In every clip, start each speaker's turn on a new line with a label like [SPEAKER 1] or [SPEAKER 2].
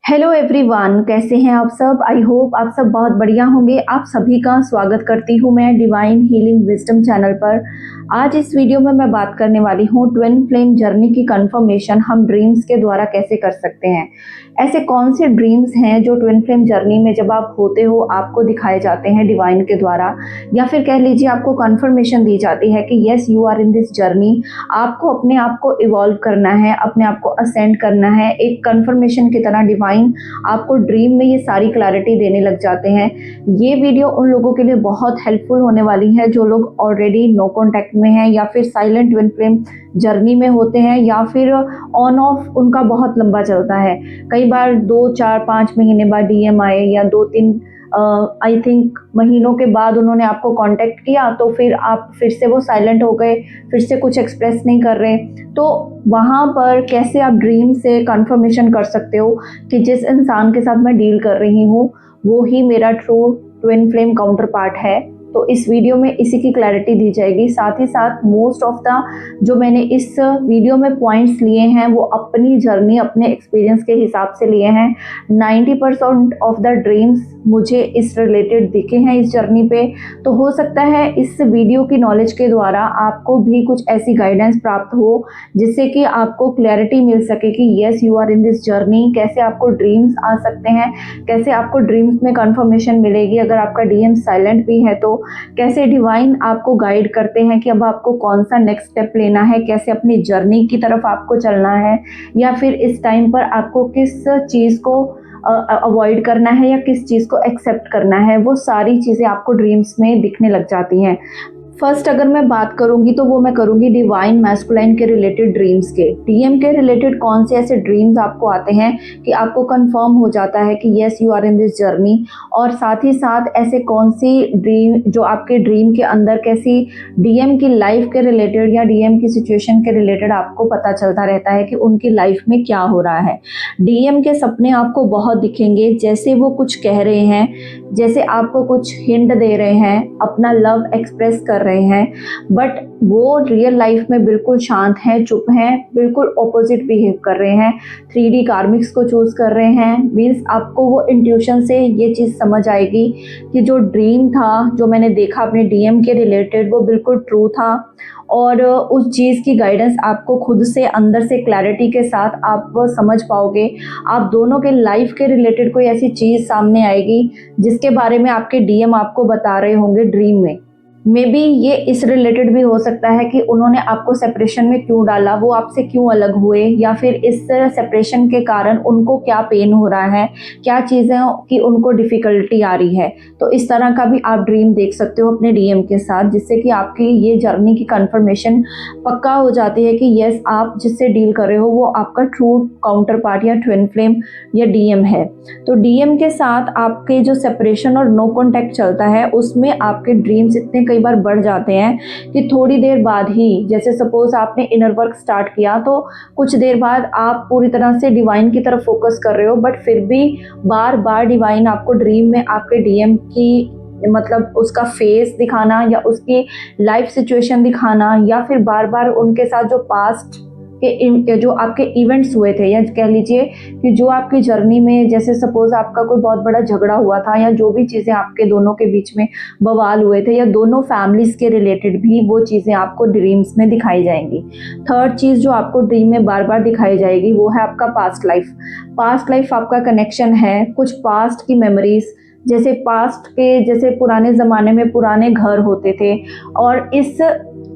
[SPEAKER 1] Hello everyone, कैसे हैं आप सब। आई होप आप सब बहुत बढ़िया होंगे। आप सभी का स्वागत करती हूं मैं डिवाइन हीलिंग विजडम चैनल पर। आज इस वीडियो में मैं बात करने वाली हूं ट्विन फ्लेम जर्नी की कंफर्मेशन हम ड्रीम्स के द्वारा कैसे कर सकते हैं। ऐसे कौन से ड्रीम्स हैं जो ट्विन फ्लेम जर्नी में जब आप होते हो आपको दिखाए जाते हैं डिवाइन के द्वारा, या फिर कह लीजिए आपको कंफर्मेशन दी जाती है कि yes you are in this journey. आपको अपने आप को इवॉल्व करना है, अपने आप को असेंड करना है। एक कंफर्मेशन की तरह डिवाइन आपको ड्रीम में ये सारी क्लैरिटी देने लग जाते हैं। ये वीडियो उन लोगों के लिए बहुत हेल्पफुल होने वाली है जो लोग ऑलरेडी नो कॉन्टैक्ट में हैं, या फिर साइलेंट ट्विन फ्लेम जर्नी में होते हैं, या फिर ऑन ऑफ उनका बहुत लंबा चलता है। कई बार 2 4 5 महीने बाद डीएम आए, या 2 3 आई थिंक महीनों के बाद उन्होंने आपको कांटेक्ट किया, तो फिर आप फिर से वो साइलेंट हो गए, फिर से कुछ एक्सप्रेस नहीं कर रहे। तो वहाँ पर कैसे आप ड्रीम से कंफर्मेशन कर सकते हो कि जिस इंसान के साथ मैं डील कर रही हूँ वो ही मेरा true twin flame counter part है। तो इस वीडियो में इसी की क्लैरिटी दी जाएगी। साथ ही साथ मोस्ट ऑफ द जो मैंने इस वीडियो में पॉइंट्स लिए हैं वो अपनी जर्नी, अपने एक्सपीरियंस के हिसाब से लिए हैं। 90% ऑफ द ड्रीम्स मुझे इस रिलेटेड दिखे हैं इस जर्नी पे। तो हो सकता है इस वीडियो की नॉलेज के द्वारा आपको भी कुछ ऐसी गाइडेंस प्राप्त हो जिससे कि आपको क्लैरिटी मिल सके कि yes you are in this journey. कैसे आपको ड्रीम्स आ सकते हैं, कैसे आपको ड्रीम्स में कंफर्मेशन मिलेगी अगर आपका डीएम साइलेंट भी है, तो कैसे डिवाइन आपको गाइड करते हैं कि अब आपको कौन सा नेक्स्ट स्टेप लेना है, कैसे अपनी जर्नी की तरफ आपको चलना है, या फिर इस टाइम पर आपको किस चीज़ को अवॉइड करना है या किस चीज़ को एक्सेप्ट करना है। वो सारी चीज़ें आपको ड्रीम्स में दिखने लग जाती हैं। फर्स्ट अगर मैं बात करूंगी तो वो मैं करूंगी डिवाइन मैस्कुलाइन के रिलेटेड ड्रीम्स के। डीएम के रिलेटेड कौन से ऐसे ड्रीम्स आपको आते हैं कि आपको कंफर्म हो जाता है कि yes you are in this journey, और साथ ही साथ ऐसे कौन सी ड्रीम जो आपके ड्रीम के अंदर कैसी डीएम की लाइफ के रिलेटेड या डीएम की सिचुएशन के रिलेटेड आपको पता चलता रहता है कि उनकी लाइफ में क्या हो रहा है। डीएम के सपने आपको बहुत दिखेंगे, जैसे वो कुछ कह रहे हैं, जैसे आपको कुछ हिंट दे रहे हैं, अपना लव एक्सप्रेस कर रहे हैं, बट वो रियल लाइफ में बिल्कुल शांत हैं, चुप हैं, बिल्कुल ऑपोजिट बिहेव कर रहे हैं। 3D कार्मिक्स को चूज कर रहे हैं। मीन्स आपको वो इंट्यूशन से ये चीज़ समझ आएगी कि जो ड्रीम था, जो मैंने देखा अपने डीएम के रिलेटेड, वो बिल्कुल ट्रू था, और उस चीज़ की गाइडेंस आपको खुद से अंदर से क्लैरिटी के साथ आप वो समझ पाओगे। आप दोनों के लाइफ के रिलेटेड कोई ऐसी चीज़ सामने आएगी जिसके बारे में आपके डीएम आपको बता रहे होंगे ड्रीम में। मे बी ये इस रिलेटेड भी हो सकता है कि उन्होंने आपको सेपरेशन में क्यों डाला, वो आपसे क्यों अलग हुए, या फिर इस सेपरेशन के कारण उनको क्या पेन हो रहा है, क्या चीज़ें की उनको डिफ़िकल्टी आ रही है। तो इस तरह का भी आप ड्रीम देख सकते हो अपने डीएम के साथ, जिससे कि आपकी ये जर्नी की कंफर्मेशन पक्का हो जाती है कि यस आप जिससे डील कर रहे हो वो आपका ट्रू काउंटर पार्ट या ट्विन फ्लेम या डीएम है। तो डीएम के साथ आपके जो सेपरेशन और नो कॉन्टैक्ट चलता है उसमें आपके ड्रीम्स इतने कई बार बढ़ जाते हैं कि थोड़ी देर बाद ही, जैसे सपोज आपने इनर वर्क स्टार्ट किया तो कुछ देर बाद आप पूरी तरह से डिवाइन की तरफ फोकस कर रहे हो, बट फिर भी बार बार डिवाइन आपको ड्रीम में आपके डीएम की मतलब उसका फेस दिखाना, या उसकी लाइफ सिचुएशन दिखाना, या फिर बार बार उनके साथ जो पास्ट के जो आपके इवेंट्स हुए थे, या कह लीजिए कि जो आपकी जर्नी में, जैसे सपोज आपका कोई बहुत बड़ा झगड़ा हुआ था, या जो भी चीज़ें आपके दोनों के बीच में बवाल हुए थे, या दोनों फैमिलीज़ के रिलेटेड भी वो चीज़ें आपको ड्रीम्स में दिखाई जाएंगी। थर्ड चीज़ जो आपको ड्रीम में बार बार दिखाई जाएगी वो है आपका पास्ट लाइफ। पास्ट लाइफ आपका कनेक्शन है कुछ पास्ट की मेमोरीज, जैसे पास्ट के, जैसे पुराने ज़माने में पुराने घर होते थे, और इस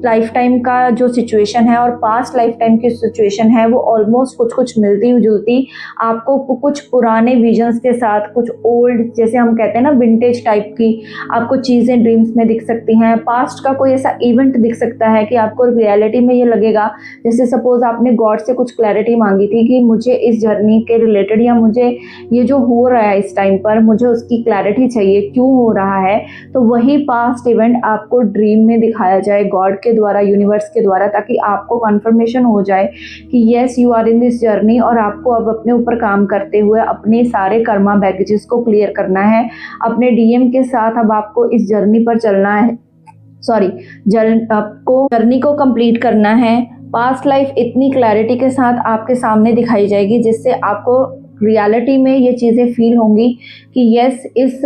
[SPEAKER 1] लाइफ टाइम का जो सिचुएशन है और पास्ट लाइफ टाइम की सिचुएशन है वो ऑलमोस्ट कुछ कुछ मिलती जुलती आपको कुछ पुराने विजन्स के साथ, कुछ ओल्ड, जैसे हम कहते हैं ना विंटेज टाइप की आपको चीज़ें ड्रीम्स में दिख सकती हैं। पास्ट का कोई ऐसा इवेंट दिख सकता है कि आपको रियलिटी में ये लगेगा, जैसे सपोज आपने गॉड से कुछ क्लैरिटी मांगी थी कि मुझे इस जर्नी के रिलेटेड, या मुझे ये जो हो रहा है इस टाइम पर मुझे उसकी क्लैरिटी चाहिए, क्यों हो रहा है। तो वही पास्ट इवेंट आपको ड्रीम में दिखाया जाए गॉड के द्वारा, यूनिवर्स के द्वारा, ताकि आपको कंफर्मेशन हो जाए कि yes you are in this journey, और आपको अब अपने ऊपर काम करते हुए अपने सारे कर्मा बैगेजेस को क्लियर करना है। अपने डीएम के साथ अब आपको इस जर्नी पर चलना है, आपको जर्नी को कंप्लीट करना है। पास्ट लाइफ इतनी क्लैरिटी के साथ आपके सामने दिखाई जाएगी जिससे आपको रियलिटी में ये चीज़ें फील होंगी कि यस, इस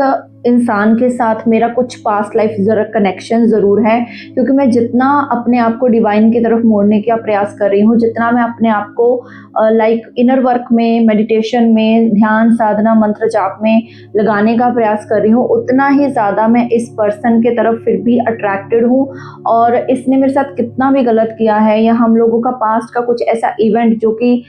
[SPEAKER 1] इंसान के साथ मेरा कुछ पास्ट लाइफ कनेक्शन ज़रूर है, क्योंकि मैं जितना अपने आप को डिवाइन की तरफ मोड़ने का प्रयास कर रही हूँ, जितना मैं अपने आप को लाइक इनर वर्क में, मेडिटेशन में, ध्यान साधना मंत्र जाप में लगाने का प्रयास कर रही हूँ, उतना ही ज़्यादा मैं इस पर्सन के तरफ फिर भी अट्रैक्टेड हूँ। और इसने मेरे साथ कितना भी गलत किया है, या हम लोगों का पास्ट का कुछ ऐसा इवेंट जो कि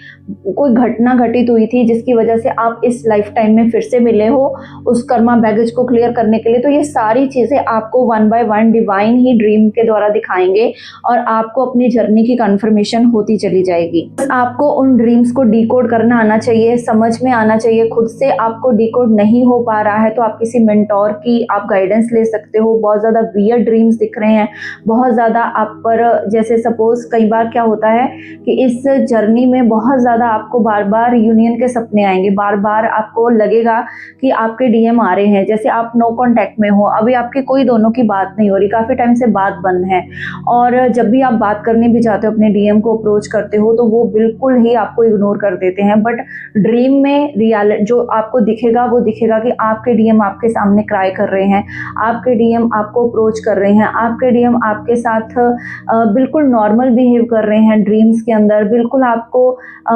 [SPEAKER 1] कोई घटना घटित हुई थी जिसकी वजह से आप इस लाइफ टाइम में फिर से मिले हो, उस कर्मा बैगेज को क्लियर करने के लिए, तो ये सारी चीज़ें आपको one by one divine he dream के द्वारा दिखाएंगे और आपको अपनी जर्नी की कंफर्मेशन होती चली जाएगी। बस आपको उन ड्रीम्स को डिकोड करना आना चाहिए, समझ में आना चाहिए। खुद से आपको डिकोड नहीं हो पा रहा है तो आप किसी मेंटोर की आप गाइडेंस ले सकते हो। बहुत ज़्यादा वियर्ड ड्रीम्स दिख रहे हैं, बहुत ज़्यादा आप पर, जैसे सपोज कई बार क्या होता है कि इस जर्नी में बहुत ज़्यादा आपको बार बार यूनियन के सपने आएंगे, बार बार आपको लगेगा कि आपके डीएम आ रहे हैं, जैसे आप नो कांटेक्ट में हो, अभी आपकी कोई दोनों की बात नहीं हो रही, काफ़ी टाइम से बात बंद है, और जब भी आप बात करने भी जाते हो, अपने डीएम को अप्रोच करते हो, तो वो बिल्कुल ही आपको इग्नोर कर देते हैं। बट ड्रीम में रियलिटी जो आपको दिखेगा वो दिखेगा कि आपके डीएम आपके सामने क्राई कर रहे हैं, आपके डीएम आपको अप्रोच कर रहे हैं, आपके डीएम आपके साथ बिल्कुल नॉर्मल बिहेव कर रहे हैं, ड्रीम्स के अंदर बिल्कुल आपको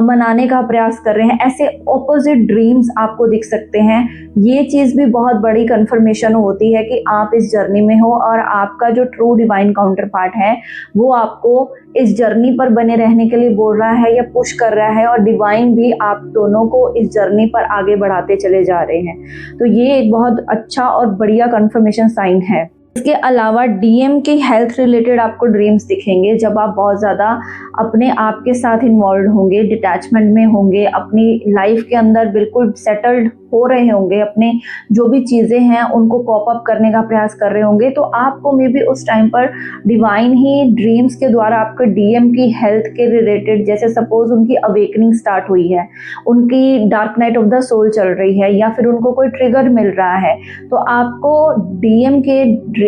[SPEAKER 1] मनाने का प्रयास कर रहे हैं। ऐसे ऑपोजिट ड्रीम्स आपको दिख सकते हैं। ये चीज़ भी बहुत बड़ी कंफर्मेशन होती है कि आप इस जर्नी में हो और आपका जो ट्रू डिवाइन काउंटर पार्ट है वो आपको इस जर्नी पर बने रहने के लिए बोल रहा है या पुश कर रहा है, और डिवाइन भी आप दोनों को इस जर्नी पर आगे बढ़ाते चले जा रहे हैं। तो ये एक बहुत अच्छा और बढ़िया कंफर्मेशन साइन है। इसके अलावा डीएम के हेल्थ रिलेटेड आपको ड्रीम्स दिखेंगे जब आप बहुत ज़्यादा अपने आप के साथ इन्वॉल्व होंगे, डिटैचमेंट में होंगे, अपनी लाइफ के अंदर बिल्कुल सेटल्ड हो रहे होंगे, अपने जो भी चीज़ें हैं उनको कॉप अप करने का प्रयास कर रहे होंगे, तो आपको मे बी उस टाइम पर डिवाइन ही ड्रीम्स के द्वारा आपके डीएम की हेल्थ के रिलेटेड, जैसे सपोज उनकी अवेकनिंग स्टार्ट हुई है, उनकी dark night of the soul चल रही है, या फिर उनको कोई ट्रिगर मिल रहा है, तो आपको डीएम के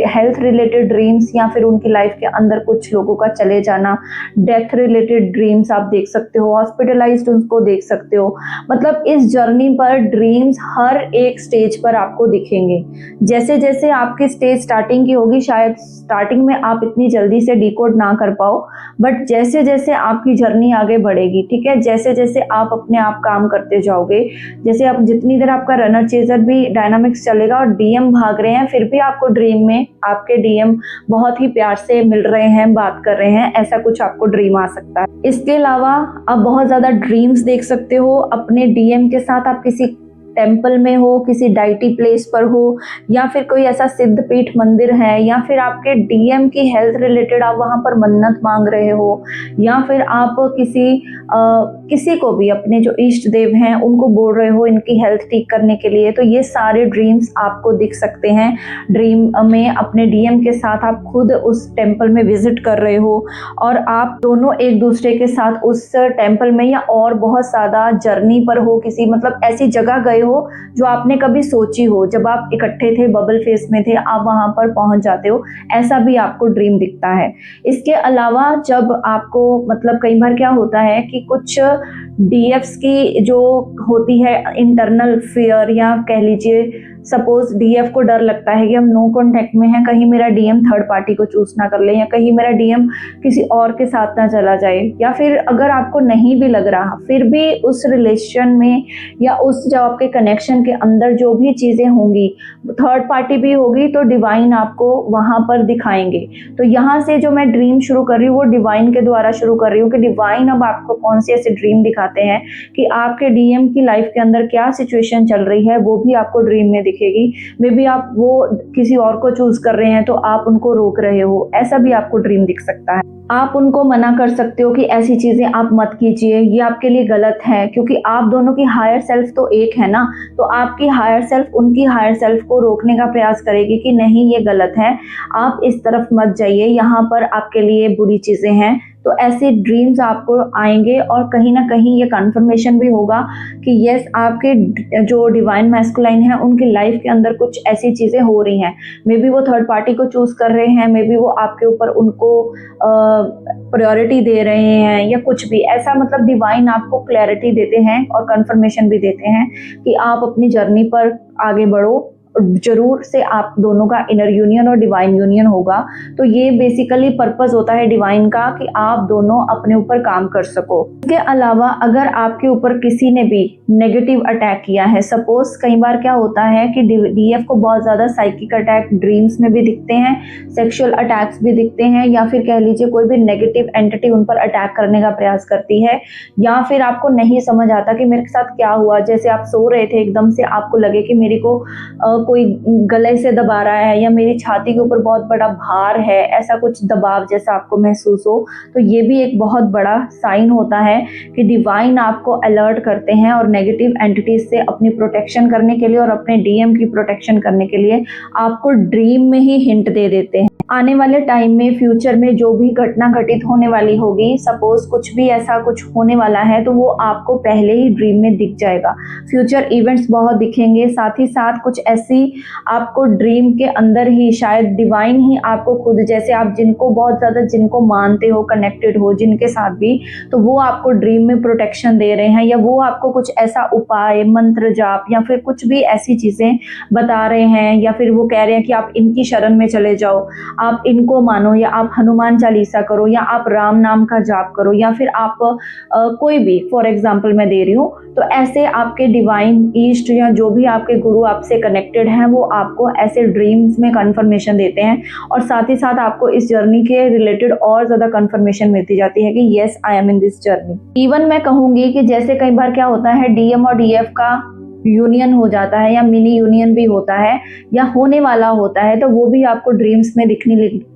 [SPEAKER 1] हेल्थ रिलेटेड ड्रीम्स या फिर उनकी लाइफ के अंदर कुछ लोगों का चले जाना, डेथ रिलेटेड ड्रीम्स आप देख सकते हो, हॉस्पिटलाइज्ड उनको देख सकते हो। मतलब इस जर्नी पर ड्रीम्स हर एक स्टेज पर आपको दिखेंगे। जैसे जैसे आपकी स्टेज स्टार्टिंग की होगी, शायद स्टार्टिंग में आप इतनी जल्दी से डिकोड ना कर पाओ, बट जैसे जैसे आपकी जर्नी आगे बढ़ेगी, ठीक है, जैसे जैसे आप अपने आप काम करते जाओगे, जैसे आप जितनी देर आपका रनर चेजर भी डायनामिक्स चलेगा और डीएम भाग रहे हैं, फिर भी आपको ड्रीम में आपके डीएम बहुत ही प्यार से मिल रहे हैं, बात कर रहे हैं, ऐसा कुछ आपको ड्रीम आ सकता है। इसके अलावा आप बहुत ज़्यादा ड्रीम्स देख सकते हो अपने डीएम के साथ। आप किसी टेम्पल में हो, किसी डाइटी प्लेस पर हो, या फिर कोई ऐसा सिद्ध पीठ मंदिर है, या फिर आपके डीएम की हेल्थ रिलेटेड आप वहाँ पर मन्नत मांग रहे हो, या फिर आप किसी को भी अपने जो इष्ट देव हैं उनको बोल रहे हो इनकी हेल्थ ठीक करने के लिए, तो ये सारे ड्रीम्स आपको दिख सकते हैं। ड्रीम में अपने डीएम के साथ आप खुद उस टेम्पल में विजिट कर रहे हो और आप दोनों एक दूसरे के साथ उस टेम्पल में या और बहुत ज़्यादा जर्नी पर हो, किसी मतलब ऐसी जगह गए हो जो आपने कभी सोची हो, जब आप इकट्ठे थे, बबल फेस में थे, आप वहां पर पहुंच जाते हो, ऐसा भी आपको ड्रीम दिखता है। इसके अलावा जब आपको मतलब कई बार क्या होता है कि कुछ डीएफ्स की जो होती है इंटरनल फियर, या कह लीजिए सपोज डीएफ को डर लगता है कि हम नो कांटेक्ट में हैं, कहीं मेरा डीएम थर्ड पार्टी को चूज ना कर ले, या कहीं मेरा डीएम किसी और के साथ ना चला जाए, या फिर अगर आपको नहीं भी लग रहा फिर भी उस रिलेशन में या उस जो आपके कनेक्शन के अंदर जो भी चीज़ें होंगी, थर्ड पार्टी भी होगी, तो डिवाइन आपको वहाँ पर दिखाएंगे। तो यहाँ से जो मैं ड्रीम शुरू कर रही हूँ वो डिवाइन के द्वारा शुरू कर रही हूँ कि डिवाइन अब आपको कौन से ऐसे ड्रीम दिखाते हैं कि आपके डीएम की लाइफ के अंदर क्या सिचुएशन चल रही है वो भी आपको ड्रीम में दिखेगी। मे बी आप वो किसी और को चूज कर रहे हैं तो आप उनको रोक रहे हो, ऐसा भी आपको ड्रीम दिख सकता है। आप उनको मना कर सकते हो कि ऐसी चीजें आप मत कीजिए, ये आपके लिए गलत है, क्योंकि आप दोनों की हायर सेल्फ तो एक है ना, तो आपकी हायर सेल्फ उनकी हायर सेल्फ को रोकने का प्रयास करेगी कि नहीं ये गलत है, आप इस तरफ मत जाइए, यहाँ पर आपके लिए बुरी चीजें हैं, तो ऐसे ड्रीम्स आपको आएंगे और कहीं ना कहीं ये कंफर्मेशन भी होगा कि यस, आपके जो डिवाइन मैस्कुलाइन है उनकी लाइफ के अंदर कुछ ऐसी चीज़ें हो रही हैं। मे बी वो थर्ड पार्टी को चूज़ कर रहे हैं, मे बी वो आपके ऊपर उनको प्रायोरिटी दे रहे हैं या कुछ भी ऐसा, मतलब डिवाइन आपको क्लैरिटी देते हैं और कंफर्मेशन भी देते हैं कि आप अपनी जर्नी पर आगे बढ़ो। जरूर से आप दोनों का इनर यूनियन और डिवाइन यूनियन होगा। तो ये बेसिकली पर्पस होता है डिवाइन का कि आप दोनों अपने ऊपर काम कर सको। इसके अलावा अगर आपके ऊपर किसी ने भी नेगेटिव अटैक किया है, सपोज कई बार क्या होता है कि डीएफ को बहुत ज़्यादा साइकिक अटैक ड्रीम्स में भी दिखते हैं, सेक्सुअल अटैक्स भी दिखते हैं, या फिर कह लीजिए कोई भी नेगेटिव एंटिटी उन पर अटैक करने का प्रयास करती है, या फिर आपको नहीं समझ आता कि मेरे साथ क्या हुआ। जैसे आप सो रहे थे, एकदम से आपको लगे कि मेरे को कोई गले से दबा रहा है या मेरी छाती के ऊपर बहुत बड़ा भार है, ऐसा कुछ दबाव जैसा आपको महसूस हो, तो ये भी एक बहुत बड़ा साइन होता है कि डिवाइन आपको अलर्ट करते हैं और नेगेटिव एंटिटीज से अपनी प्रोटेक्शन करने के लिए और अपने डीएम की प्रोटेक्शन करने के लिए आपको ड्रीम में ही हिंट दे देते हैं। आने वाले टाइम में, फ्यूचर में जो भी घटना घटित होने वाली होगी, सपोज कुछ भी ऐसा कुछ होने वाला है, तो वो आपको पहले ही ड्रीम में दिख जाएगा। फ्यूचर इवेंट्स बहुत दिखेंगे, साथ ही साथ कुछ ऐसी आपको ड्रीम के अंदर ही शायद डिवाइन ही आपको खुद, जैसे आप जिनको बहुत ज़्यादा जिनको मानते हो, कनेक्टेड हो जिनके साथ भी, तो वो आपको ड्रीम में प्रोटेक्शन दे रहे हैं, या वो आपको कुछ ऐसा उपाय, मंत्र जाप या फिर कुछ भी ऐसी चीज़ें बता रहे हैं, या फिर वो कह रहे हैं कि आप इनकी शरण में चले जाओ, आप इनको मानो, या आप हनुमान चालीसा करो, या आप राम नाम का जाप करो, या फिर आप कोई भी, फॉर एग्जाम्पल मैं दे रही हूँ, तो ऐसे आपके डिवाइन ईस्ट या जो भी आपके गुरु आपसे कनेक्टेड हैं वो आपको ऐसे ड्रीम्स में कंफर्मेशन देते हैं, और साथ ही साथ आपको इस जर्नी के रिलेटेड और ज़्यादा कंफर्मेशन मिलती जाती है कि yes, I am in this journey. Even मैं कहूँगी कि जैसे कई बार क्या होता है, डीएम और डीएफ का यूनियन हो जाता है या मिनी यूनियन भी होता है या होने वाला होता है, तो वो भी आपको ड्रीम्स में दिखने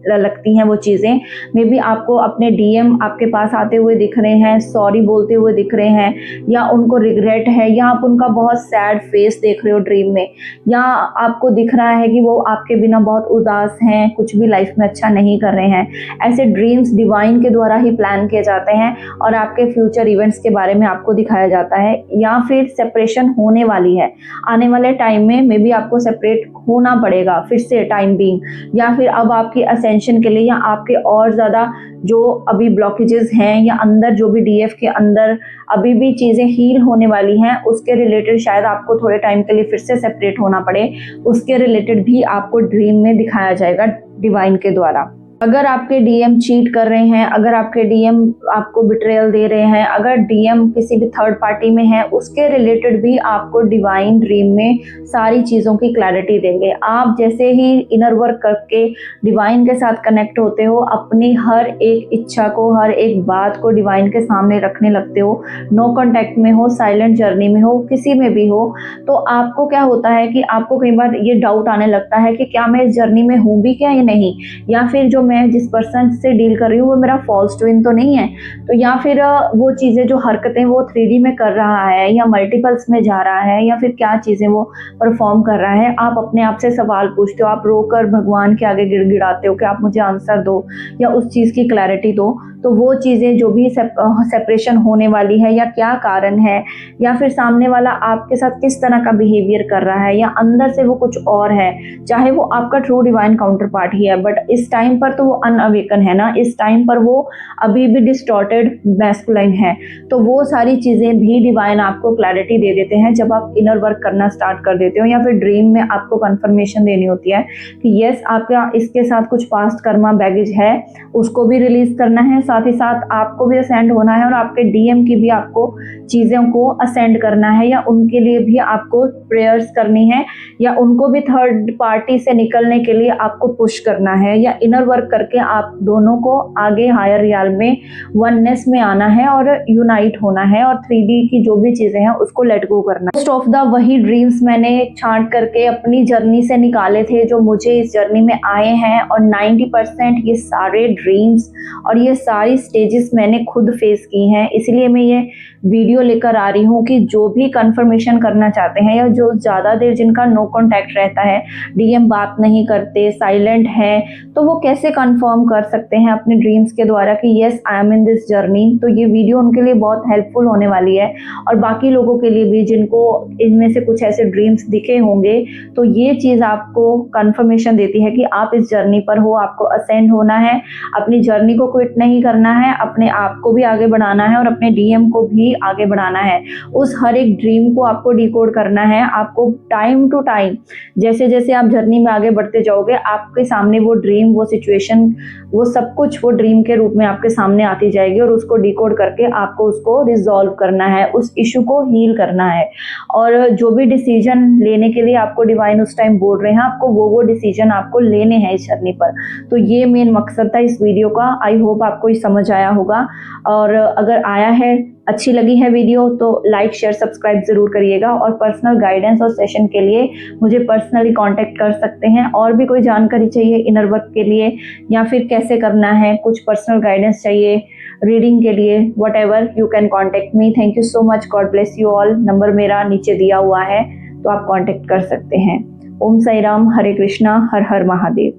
[SPEAKER 1] लगती हैं वो चीज़ें। मे बी आपको अपने डीएम आपके पास आते हुए दिख रहे हैं, सॉरी बोलते हुए दिख रहे हैं, या उनको रिग्रेट है, या आप उनका बहुत सैड फेस देख रहे हो ड्रीम में, या आपको दिख रहा है कि वो आपके बिना बहुत उदास हैं, कुछ भी लाइफ में अच्छा नहीं कर रहे हैं। ऐसे ड्रीम्स डिवाइन के द्वारा ही प्लान किए जाते हैं और आपके फ्यूचर इवेंट्स के बारे में आपको दिखाया जाता है। या फिर सेपरेशन होने वाली है आने वाले टाइम में, मे बी आपको सेपरेट होना पड़ेगा फिर से टाइम बीइंग, या फिर अब आपकी असेंशन के लिए, या आपके और ज़्यादा जो अभी ब्लॉकेजेस हैं या अंदर जो भी डीएफ के अंदर अभी भी चीज़ें हील होने वाली हैं, उसके रिलेटेड शायद आपको थोड़े टाइम के लिए फिर से सेपरेट होना पड़े, उसके रिलेटेड भी आपको ड्रीम में दिखाया जाएगा डिवाइन के द्वारा। अगर आपके डीएम चीट कर रहे हैं, अगर आपके डीएम आपको बिट्रेयल दे रहे हैं, अगर डीएम किसी भी थर्ड पार्टी में है, उसके रिलेटेड भी आपको डिवाइन ड्रीम में सारी चीज़ों की क्लैरिटी देंगे। आप जैसे ही इनर वर्क करके डिवाइन के साथ कनेक्ट होते हो, अपनी हर एक इच्छा को, हर एक बात को डिवाइन के सामने रखने लगते हो, नो कॉन्टैक्ट में हो, साइलेंट जर्नी में हो, किसी में भी हो, तो आपको क्या होता है कि आपको कई बार ये डाउट आने लगता है कि क्या मैं इस जर्नी में हूँ भी क्या या नहीं, या फिर जो मैं जिस पर्सन से डील कर रही हूँ वो मेरा फॉल्स ट्विन तो नहीं है, तो या फिर वो चीज़ें जो हरकतें वो 3D में कर रहा है या मल्टीपल्स में जा रहा है, या फिर क्या चीज़ें वो परफॉर्म कर रहा है। आप अपने आप से सवाल पूछते हो, आप रोकर भगवान के आगे गिड़गिड़ाते हो कि आप मुझे आंसर दो या उस चीज़ की क्लैरिटी दो। तो वो चीज़ें जो भी सेपरेशन होने वाली है या क्या कारण है, या फिर सामने वाला आपके साथ किस तरह का बिहेवियर कर रहा है, या अंदर से वो कुछ और है, चाहे वो आपका ट्रू डिवाइन काउंटर पार्ट ही है, बट इस टाइम पर तो वो अनअवेकन है ना, इस टाइम पर वो अभी भी डिस्टॉर्टेड मैस्कुलाइन है। तो वो सारी चीज़ें भी डिवाइन आपको क्लैरिटी दे देते हैं जब आप इनर वर्क करना स्टार्ट कर देते हो, या फिर ड्रीम में आपको कंफर्मेशन देनी होती है कि यस, आपका इसके साथ कुछ पास्ट कर्मा बैगेज है, उसको भी रिलीज करना है, साथ ही साथ आपको भी असेंड होना है, और आपके डीएम की भी आपको चीज़ों को असेंड करना है, या उनके लिए भी आपको प्रेयर्स करनी है, या उनको भी थर्ड पार्टी से निकलने के लिए आपको पुश करना है, या इनर वर्क करके आप दोनों को आगे हायर रियल में वननेस में आना है और यूनाइट होना है, और 3D की जो भी चीज़ें हैं उसको लेट गो करना है। मोस्ट ऑफ द वही ड्रीम्स मैंने छांट करके अपनी जर्नी से निकाले थे जो मुझे इस जर्नी में आए हैं, और 90% ये सारे ड्रीम्स और ये सारी स्टेजेस मैंने खुद फेस की हैं। इसलिए मैं ये वीडियो लेकर आ रही हूँ कि जो भी कंफर्मेशन करना चाहते हैं, या जो ज़्यादा देर जिनका नो कॉन्टैक्ट रहता है, डीएम बात नहीं करते, साइलेंट हैं, तो वो कैसे कंफर्म कर सकते हैं अपने ड्रीम्स के द्वारा कि yes I am in this journey. तो ये वीडियो उनके लिए बहुत हेल्पफुल होने वाली है और बाकी लोगों के लिए भी जिनको इनमें से कुछ ऐसे ड्रीम्स दिखे होंगे, तो ये चीज़ आपको कंफर्मेशन देती है कि आप इस जर्नी पर हो, आपको असेंड होना है, अपनी जर्नी को क्विट नहीं करना है, अपने आप को भी आगे बढ़ाना है और अपने डीएम को भी आगे बढ़ाना है। उस हर एक ड्रीम को आपको डिकोड करना है। आपको टाइम टू टाइम जैसे जैसे आप जर्नी में आगे बढ़ते जाओगे, आपके सामने वो ड्रीम, वो सिचुएशन, वो सब कुछ वो ड्रीम के रूप में आपके सामने आती जाएगी और उसको डिकोड करके आपको उसको रिजॉल्व करना है, उस इशू को हील करना है। और जो भी डिसीजन लेने के लिए आपको डिवाइन उस टाइम बोल रहे हैं, आपको वो डिसीजन आपको लेने हैं इस जर्नी पर। तो ये मेन मकसद था इस वीडियो का। आई होप आपको ये समझ आया होगा, और अगर आया है, अच्छी लगी है वीडियो, तो लाइक शेयर सब्सक्राइब ज़रूर करिएगा। और पर्सनल गाइडेंस और सेशन के लिए मुझे पर्सनली कांटेक्ट कर सकते हैं। और भी कोई जानकारी चाहिए इनर वर्क के लिए, या फिर कैसे करना है, कुछ पर्सनल गाइडेंस चाहिए रीडिंग के लिए, what ever, you can contact me. Thank you so much, God bless you all. Number मेरा नीचे दिया हुआ है, तो आप कॉन्टेक्ट कर सकते हैं। ओम साई राम, हरे कृष्णा, हर हर महादेव।